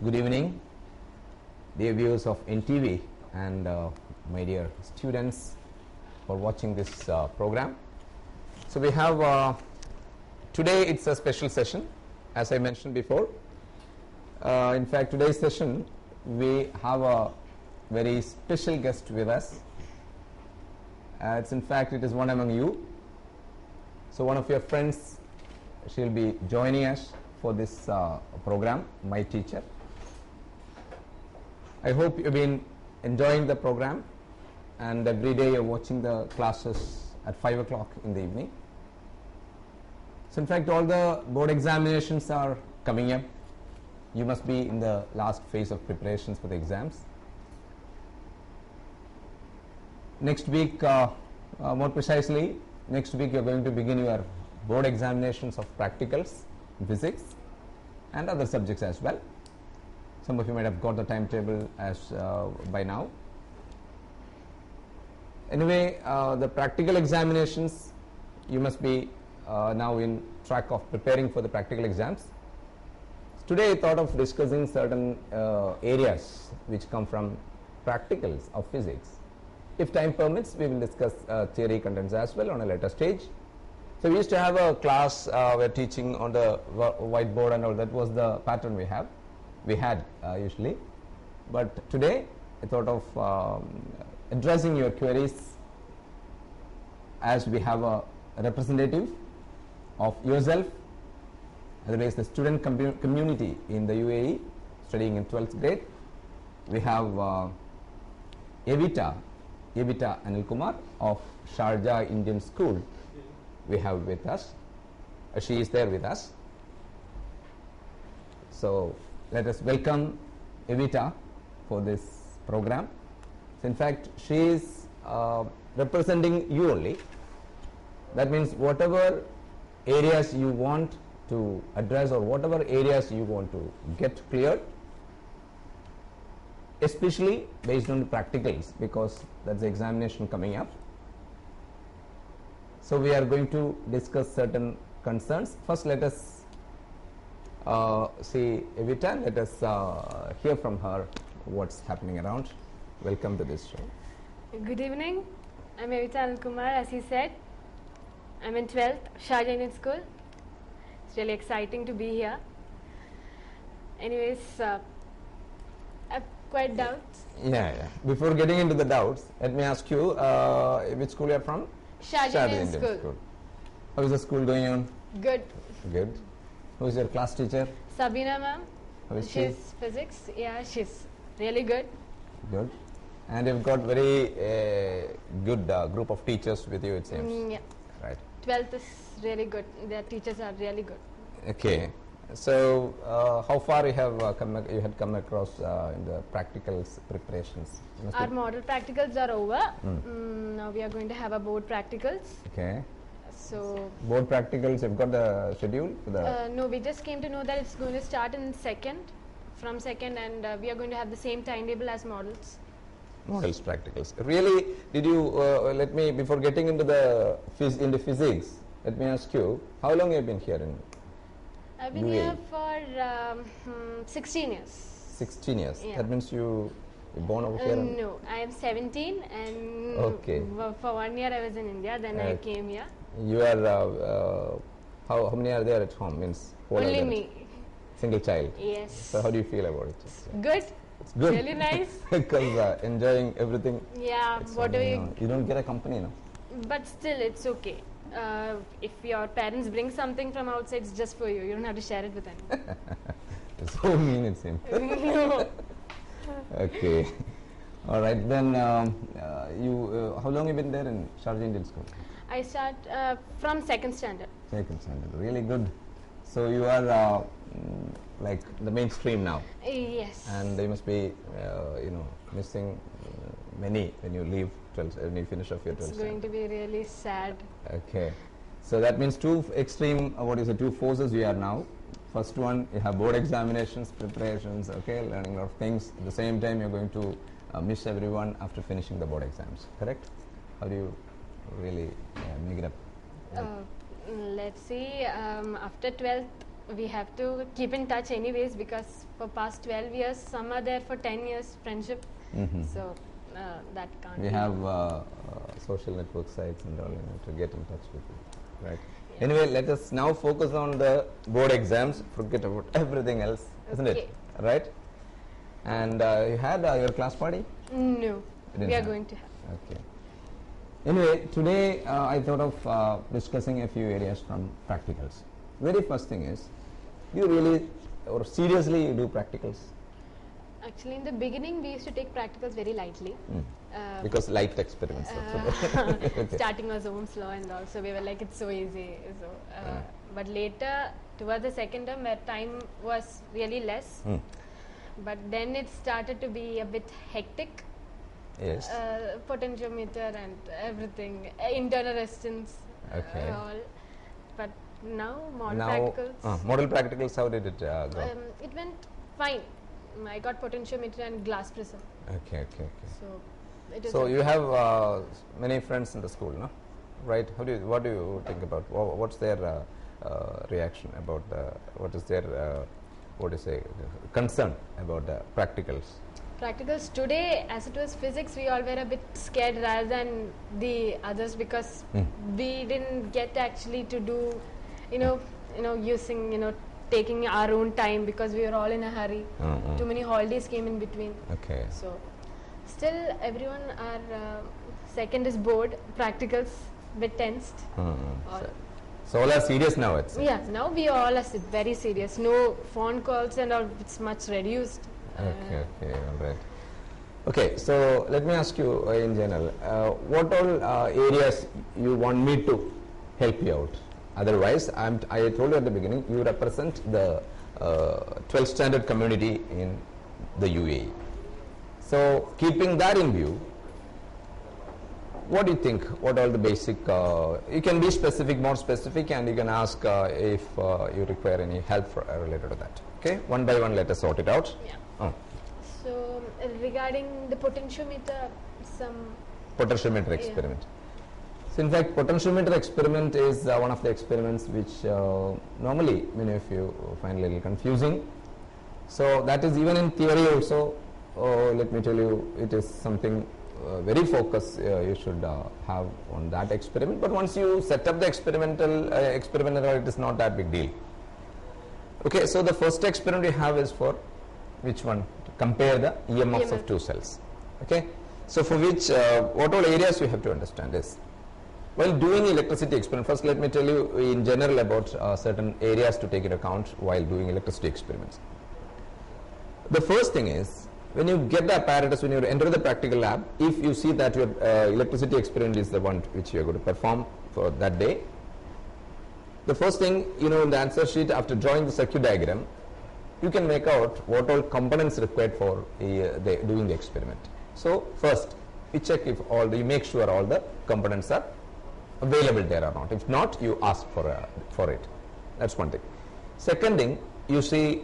Good evening, dear viewers of NTV and my dear students for watching this program. So we have today it's a special session, as I mentioned before. In fact, today's session we have a very special guest with us. It is one among you. So one of your friends, she'll be joining us for this program, my teacher. I hope you've been enjoying the program, and every day you're watching the classes at 5 o'clock in the evening. So in fact, all the board examinations are coming up. You must be in the last phase of preparations for the exams. Next week, more precisely, next week you're going to begin your board examinations of practicals, physics and other subjects as well. Some of you might have got the timetable as by now. Anyway, the practical examinations, you must be now in track of preparing for the practical exams. Today I thought of discussing certain areas which come from practicals of physics. If time permits, we will discuss theory contents as well on a later stage. So we used to have a class where teaching on the whiteboard and all. That was the pattern we had usually. But today I thought of addressing your queries, as we have a representative of yourself, otherwise the student community in the UAE studying in 12th grade. We have Evita Anil Kumar of Sharjah Indian School. We have with us. She is there with us. So let us welcome Evita for this program. So in fact, she is representing you only. That means whatever areas you want to address or whatever areas you want to get cleared, especially based on the practicals, because that's the examination coming up. So we are going to discuss certain concerns. First, let us see Evita. Let us hear from her what's happening around. Welcome to this show. Good evening. I'm Evita Anil Kumar, as he said. I'm in 12th, Sharjah Indian School. It's really exciting to be here. Anyways, I've quite doubts. Yeah. Before getting into the doubts, let me ask you, which school you are from? Sharjah Indian School. How is the school going on? Good. Good. Who is your class teacher? Sabina ma'am. How is she? She's physics. Yeah, she's really good. Good. And you've got very good group of teachers with you, it seems. Yeah. Right. 12th is really good. Their teachers are really good. Okay. So, how far you have come across in the practicals preparations? Our model practicals are over. Now we are going to have a board practicals. Okay. So board practicals, you've got the schedule for the? No, we just came to know that it's going to start in from second, and we are going to have the same timetable as models. Models practicals. Really, did you let me, before getting into the physics, let me ask you, how long have you been here in? I've been here for 16 years. 16 years. Yeah. That means you're born over here? No, I am 17, and okay. For 1 year I was in India. Then I came here. You are how many are there at home? Means only me. Single child. Yes. So how do you feel about it? Good. It's good. Really nice. Because enjoying everything. Yeah. Whatever you don't get a company, no. But still, it's okay. If your parents bring something from outside, it's just for you. You don't have to share it with anyone. It's so mean, it seems. Okay. All right. Then how long have you been there in Sharjah Indian School? I start from second standard. Second standard. Really good. So you are like the mainstream now. Yes. And you must be missing many when you leave 12th, when you finish off your 12th. It's going to be really sad. Okay. So that means two extreme, two forces we are now. First one, you have board examinations, preparations, okay, learning a lot of things. At the same time, you're going to miss everyone after finishing the board exams, correct? How do you really make it up? Let's see, after 12th, we have to keep in touch anyways, because for past 12 years, some are there for 10 years friendship. So that can't We be. have social network sites and all, to get in touch with you, right? Yeah. Anyway, let us now focus on the board exams. Forget about everything else, isn't Okay. it? Right? And you had your class party? No, You didn't we are have. going to have. Okay. Anyway, today I thought of discussing a few areas from practicals. Very first thing is, you really or seriously you do practicals? Actually, in the beginning, we used to take practicals very lightly. Because light experiments. Okay. Starting was Ohm's law and all, so we were like, it's so easy. So, but later, towards the second term, where time was really less, but then it started to be a bit hectic. Yes. Potentiometer and everything, internal resistance, Okay. all. But now, model Now, practicals, model practicals, how did it go? it went fine. I got potentiometer and glass prism. Okay. So, it is So okay. you have many friends in the school, no? Right? What do you think about? What's their reaction about what is their concern about the practicals? Practicals today, as it was physics, we all were a bit scared rather than the others, because we didn't get actually to do, using, taking our own time, because we were all in a hurry. Too many holidays came in between. Okay. So, still everyone are second is board, practicals, bit tensed. All. So all are serious now, it's Yeah, now we all are very serious. No phone calls and all, it's much reduced. Okay, all right. Okay, so let me ask you in general, what all areas you want me to help you out? Otherwise, I told you at the beginning, you represent the 12th standard community in the UAE. So, keeping that in view, what do you think? What are the basic? You can be specific, more specific, and you can ask if you require any help related to that. Okay, one by one, let us sort it out. Yeah. Oh. So, regarding the potentiometer, some Potentiometer experiment. So in fact, potentiometer experiment is one of the experiments which normally many of you find a little confusing. So that is even in theory also. Let me tell you, it is something very focused you should have on that experiment. But once you set up the experiment, it is not that big deal. Okay, so the first experiment we have is for which one? To compare the EMFs of two cells. Okay, so for which what all areas you have to understand is, while doing electricity experiment, first let me tell you in general about certain areas to take into account while doing electricity experiments. The first thing is, when you get the apparatus, when you enter the practical lab, if you see that your electricity experiment is the one which you are going to perform for that day, the first thing, in the answer sheet, after drawing the circuit diagram, you can make out what all components required for doing the experiment. So first, you check if you make sure all the components are available there or not. If not, you ask for it. That's one thing. Second thing, you see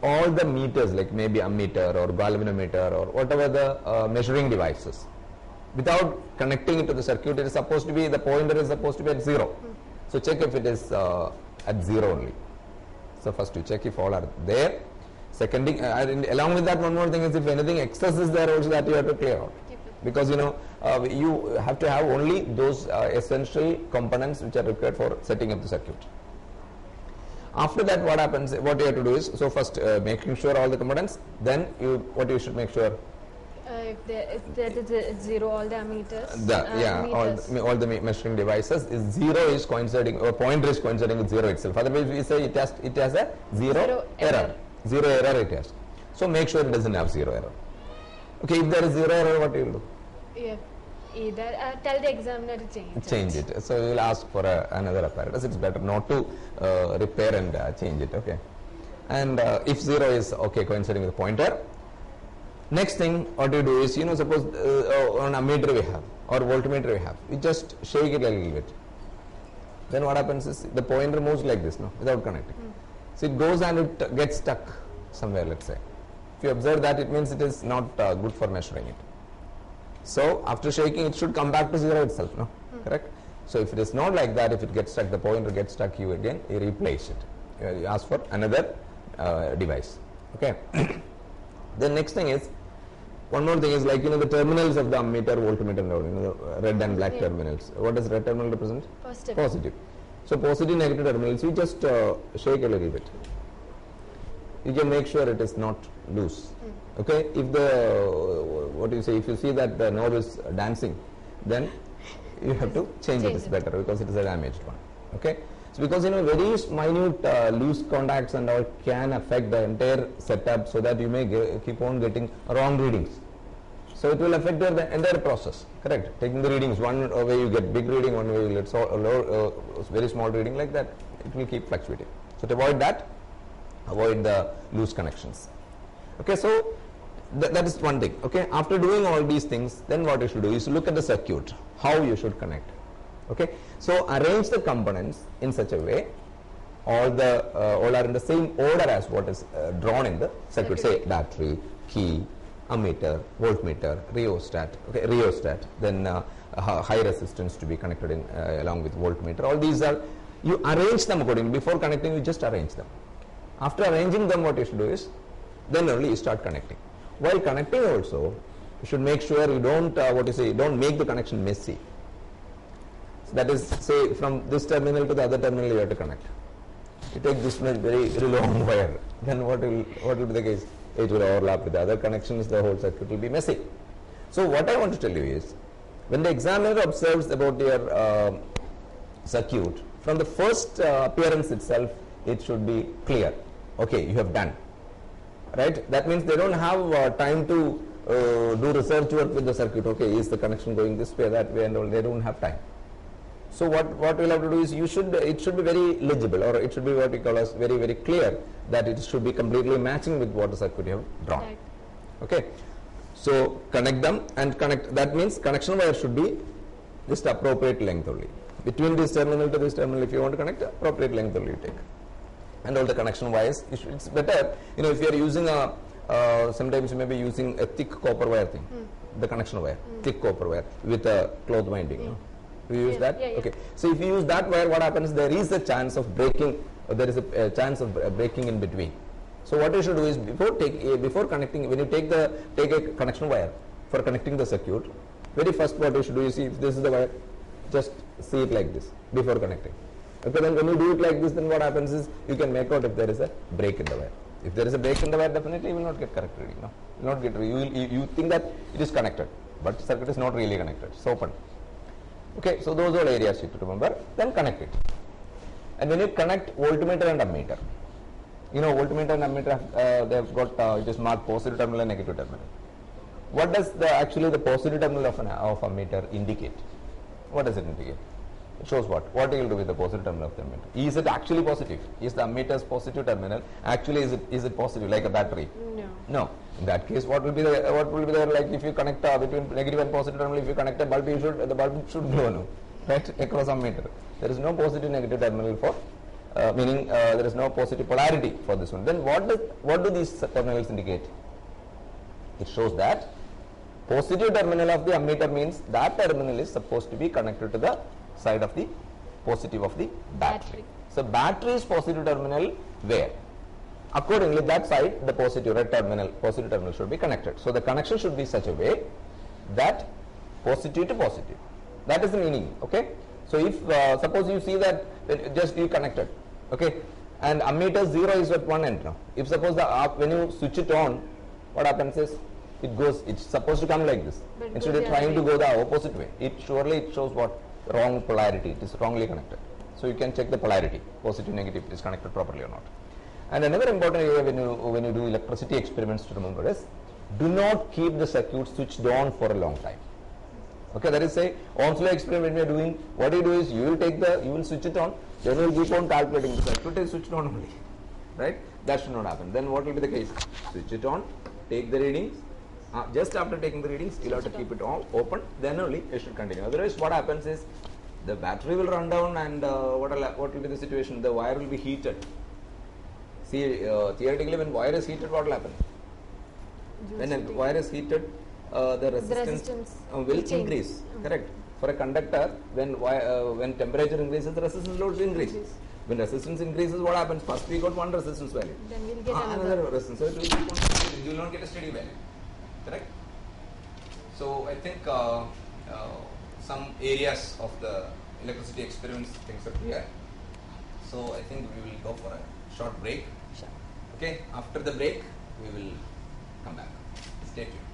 all the meters, like maybe ammeter or galvanometer or whatever the measuring devices. Without connecting it to the circuit, it is supposed to be, the pointer is supposed to be at 0. So check if it is at 0 only. So first you check if all are there. Second thing, along with that, one more thing is, if anything excess is there also, that you have to clear out. Because you have to have only those essential components which are required for setting up the circuit. After that, what happens, what you have to do is, so first making sure all the components, then what you should make sure, if that is 0, all the ammeters. All the measuring devices is 0 is coinciding, or pointer is coinciding with 0 itself. Otherwise, we say it has a zero error. 0 error it has. So make sure it doesn't have 0 error. Okay, if there is 0 error, what you will do? Yeah, either tell the examiner to change it. So you will ask for another apparatus. It's better not to repair and change it. Okay, and if 0 is okay coinciding with the pointer, next thing what you do is, suppose on ammeter we have or voltmeter we have, we just shake it a little bit. Then what happens is the pointer moves like this, without connecting. So it goes and it gets stuck somewhere, let's say. If you observe that, it means it is not good for measuring it. So after shaking, it should come back to 0 itself, correct? So if it is not like that, if it gets stuck, the pointer gets stuck, you replace it. you ask for another device. Okay. The next thing is, one more thing is like the terminals of the ammeter, voltmeter, the red and black terminals. What does red terminal represent? Positive. Positive. So positive, negative terminals, you just shake a little bit. You can make sure it is not loose. Okay. If if you see that the knob is dancing, then you have to change it. It's better because it is a damaged one. Okay. So because very minute loose contacts and all can affect the entire setup, so that you may keep on getting wrong readings. So it will affect the entire process. Correct. Taking the readings, one way you get big reading, one way you get very small reading, like that. It will keep fluctuating. So to avoid that, avoid the loose connections. Okay. So that is one thing. Okay. After doing all these things, then what you should do is look at the circuit, how you should connect. Okay. So arrange the components in such a way all are in the same order as what is drawn in the circuit. Say battery, key, ammeter, voltmeter, rheostat, then high resistance to be connected in along with voltmeter. All these are, you arrange them accordingly. Before connecting, you just arrange them. After arranging them, what you should do is, then only you start connecting. While connecting also, you should make sure you don't don't make the connection messy. So that is, say from this terminal to the other terminal you have to connect. You take this very long wire, then what will be the case? It will overlap with the other connections, the whole circuit will be messy. So what I want to tell you is, when the examiner observes about your circuit, from the first appearance itself, it should be clear. Okay, you have done. Right? That means they don't have time to do research work with the circuit. Okay, is the connection going this way, that way, and all? They don't have time. So what we'll have to do is, it should be very legible, or it should be what we call as very, very clear, that it should be completely matching with what the circuit you have drawn. Right. Okay. So connect them and connect. That means connection wire should be just appropriate length only. Between this terminal to this terminal, if you want to connect, appropriate length only you take. And all the connection wires, it's better, if you are using sometimes you may be using a thick copper wire thing, the connection wire, thick copper wire with a cloth winding. No? You use that? Okay. So if you use that wire, what happens? There is a chance of breaking. There is a chance of breaking in between. So what you should do is, before connecting, when you take a connection wire for connecting the circuit, very first what you should do is, if this is the wire, just see it like this before connecting. Okay. Then when you do it like this, then what happens is, you can make out if there is a break in the wire. If there is a break in the wire, definitely you will not get correct reading. No, you will not get. You think that it is connected, but circuit is not really connected. It's open. Okay, so those are all areas you have to remember. Then connect it. And when you connect voltmeter and ammeter, voltmeter and ammeter, they have got it is marked positive terminal and negative terminal. What does actually the positive terminal of ammeter indicate? What does it indicate? It shows what? What you will do with the positive terminal of the ammeter? Is it actually positive? Is the ammeter's positive terminal actually is it positive like a battery? No. No. In that case, what will be there? Like if you connect between negative and positive terminal, if you connect a bulb, the bulb should glow, no? Right? Across ammeter, there is no positive negative terminal for meaning there is no positive polarity for this one. Then what do these terminals indicate? It shows that positive terminal of the ammeter means that terminal is supposed to be connected to the side of the positive of the battery. So battery is positive terminal where? Accordingly, that side, the positive terminal should be connected. So the connection should be such a way that positive to positive. That is the meaning. Okay. So if suppose you see that just you connected, okay, and ammeter 0 is at one end now. If suppose when you switch it on, what happens is it's supposed to come like this. But instead of trying to go the opposite way, it shows what? Wrong polarity. It is wrongly connected. So you can check the polarity, positive, negative, it is connected properly or not. And another important area when you do electricity experiments to remember is, do not keep the circuit switched on for a long time. Okay, that is say Ohm's law experiment when you are doing, what you do is you will switch it on, then you will keep on calculating the circuit is switched on only. Right? That should not happen. Then what will be the case? Switch it on, take the readings. Just after taking the readings, you will have to keep it on open, then only you should continue. Otherwise, what happens is the battery will run down, and what will be the situation? The wire will be heated. See, theoretically, when wire is heated, what will happen? When a wire is heated, the resistance will increase. Correct. For a conductor, when temperature increases, the resistance loads increase. When resistance increases, what happens? First we got one resistance value. Then we'll get Another resistance. So it will keep on increasing. You will not get a steady value. Correct? So I think some areas of the electricity experiments things are clear. So I think we will go for a short break. Sure. Okay, after the break we will come back. Stay tuned.